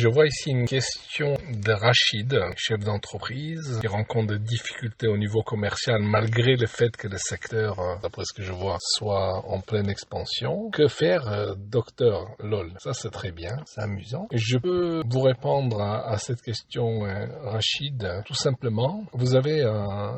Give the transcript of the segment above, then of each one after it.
Je vois ici une question de Rachid, chef d'entreprise, qui rencontre des difficultés au niveau commercial malgré le fait que le secteur, d'après ce que je vois, soit en pleine expansion. Que faire, docteur LOL? Ça, c'est très bien, c'est amusant. Je peux vous répondre à cette question, Rachid, tout simplement. Vous avez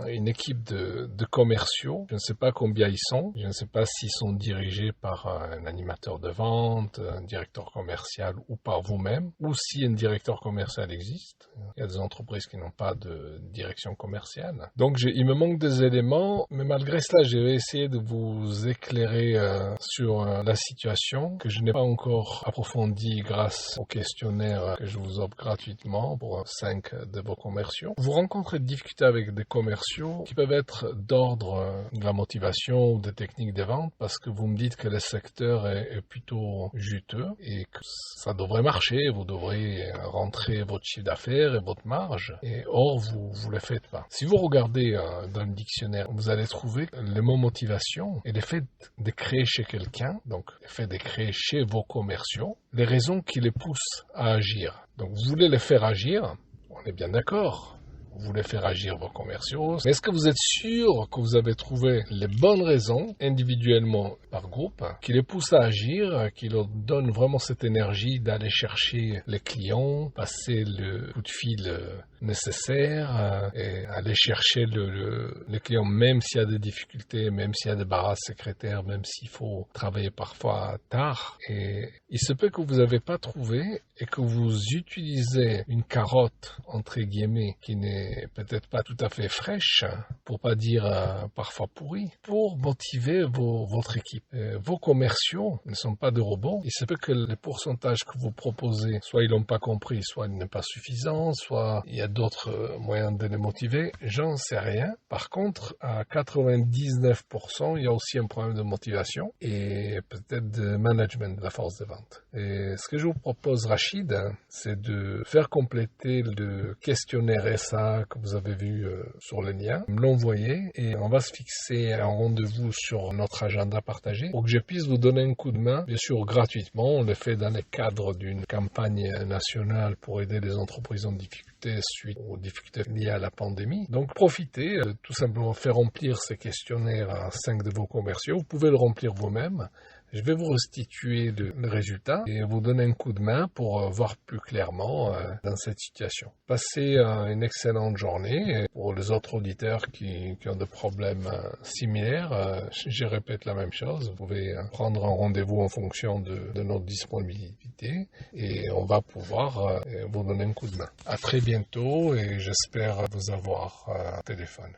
une équipe de commerciaux. Je ne sais pas combien ils sont. Je ne sais pas s'ils sont dirigés par un animateur de vente, un directeur commercial ou par vous-même, ou si un directeur commercial existe. Il y a des entreprises qui n'ont pas de direction commerciale. Donc, il me manque des éléments, mais malgré cela, je vais essayer de vous éclairer sur la situation que je n'ai pas encore approfondie grâce au questionnaire que je vous offre gratuitement pour 5 de vos commerciaux. Vous rencontrez des difficultés avec des commerciaux qui peuvent être d'ordre de la motivation ou des techniques de vente parce que vous me dites que le secteur est plutôt juteux et que ça devrait marcher, vous devrez rentrer votre chiffre d'affaires et votre marge, et or vous ne le faites pas. Si vous regardez dans le dictionnaire, vous allez trouver le mot motivation et le fait de créer chez quelqu'un, donc le fait de créer chez vos commerciaux, les raisons qui les poussent à agir. Donc vous voulez les faire agir, on est bien d'accord. Vous voulez faire agir vos commerciaux. Mais est-ce que vous êtes sûr que vous avez trouvé les bonnes raisons, individuellement par groupe, qui les poussent à agir, qui leur donnent vraiment cette énergie d'aller chercher les clients, passer le coup de fil nécessaire et aller chercher le client, même s'il y a des difficultés, même s'il y a des barrages secrétaires, même s'il faut travailler parfois tard. Et il se peut que vous n'avez pas trouvé et que vous utilisez une carotte, entre guillemets, qui n'est peut-être pas tout à fait fraîche, pour pas dire parfois pourrie, pour motiver votre équipe. Vos commerciaux ne sont pas des robots. Il se peut que les pourcentages que vous proposez, soit ils l'ont pas compris, soit il n'est pas suffisant, soit il y a d'autres moyens de les motiver. J'en sais rien. Par contre, à 99%, il y a aussi un problème de motivation et peut-être de management de la force de vente. Et ce que je vous propose, Rachid, c'est de faire compléter le questionnaire SA que vous avez vu sur le lien, me l'envoyer et on va se fixer un rendez-vous sur notre agenda partagé pour que je puisse vous donner un coup de main, bien sûr gratuitement. On le fait dans le cadre d'une campagne nationale pour aider les entreprises en difficulté suite aux difficultés liées à la pandémie. Donc profitez, tout simplement faire remplir ces questionnaires à 5 de vos commerciaux. Vous pouvez le remplir vous-même. Je vais vous restituer le résultat et vous donner un coup de main pour voir plus clairement dans cette situation. Passez une excellente journée. Pour les autres auditeurs qui ont des problèmes similaires, je répète la même chose. Vous pouvez prendre un rendez-vous en fonction de notre disponibilité et on va pouvoir vous donner un coup de main. À très bientôt et j'espère vous avoir au téléphone.